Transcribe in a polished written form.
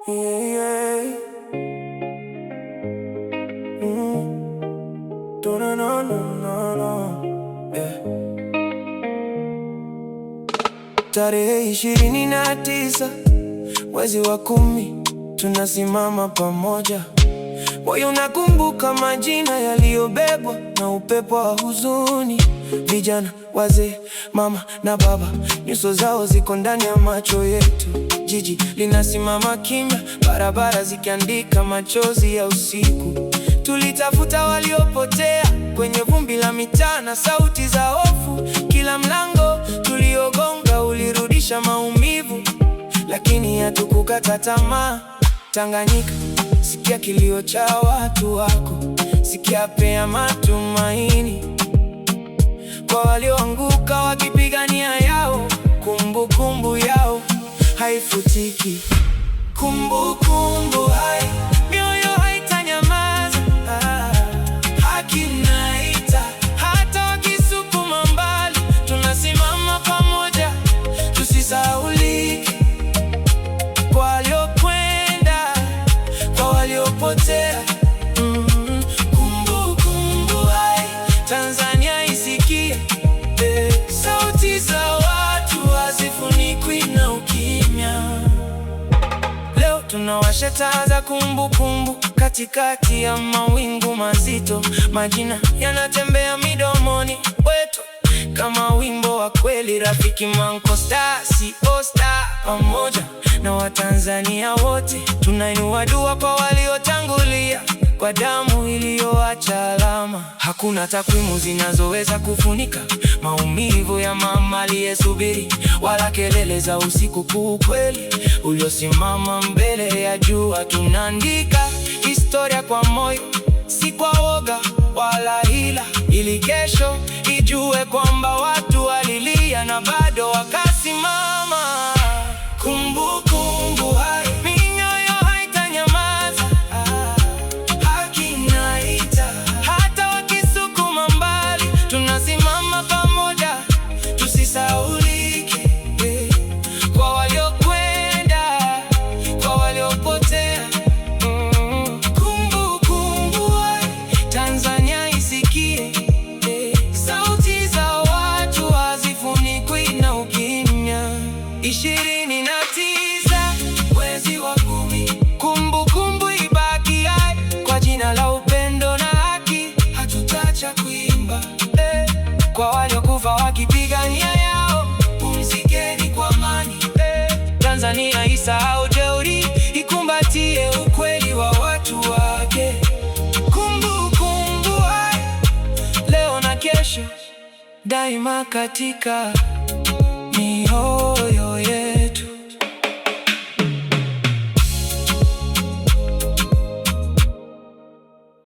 Yeah. No, no, no, no, no. Yeah. Tarehe 29 mwezi wa 10 tunasimama pamoja. Moyo unakumbuka majina yaliyobebwa na upepo wa huzuni. Vijana, wazee, mama na baba, nyuso zao ziko ndani ya macho yetu. Jiji linasimama kimya, barabara zikiandika machozi ya usiku. Tulitafuta waliopotea kwenye vumbi la mitaa na sauti za hofu. Kila mlango tuliogonga ulirudisha maumivu, lakini hatukukata tamaa. Tanganyika, sikia kilio cha watu wako, sikia pea matumaini kwa walioanguka wakipigania yao. Kumbukumbu yao haifutiki, kumbukumbu hai, mioyo haitanyamaza. Haki inaita, hata wakisukuma mbali, tunasimama pamoja, tusisahaulike. Kwa waliokwenda, kwa waliopotea, kumbukumbu hai, Tanzania isikie. Sauti za watu hazifunikwi na ukimya. Leo tunawasha taa za kumbukumbu katikati ya mawingu mazito. Majina yanatembea midomoni wetu kama wimbo wa kweli. Rafiki Manko Star, CO Star, pamoja na Watanzania wote tunainua dua kwa waliotangulia, kwa damu iliyoacha alama. Hakuna takwimu zinazoweza kufunika maumivu ya mama aliyesubiri, wala kelele za usiku kuu. Kweli uliosimama mbele ya jua. Tunaandika historia kwa moyo, si kwa woga wala hila, ili kesho ijue kwamba watu walilia na bado wakasimama. Kumbukumbu hai, mioyo haitanyamaza. Haki inaita, hata wakisukuma mbali, tunasimama pamoja, tusisahaulike. Kwa waliokwenda, kwa waliopotea, kumbukumbu hai, Tanzania isikie. Sauti za watu hazifunikwi na ukimya. 29 mwezi wa 10, kumbukumbu ibaki hai, kwa jina la upendo na haki hatutaacha kuimba. Kwa waliokufa wakipigania yao, pumzikeni kwa amani. Tanzania isahau jeuri, ikumbatie ukweli wa watu wake. Kumbukumbu hai, leo na kesho, daima katika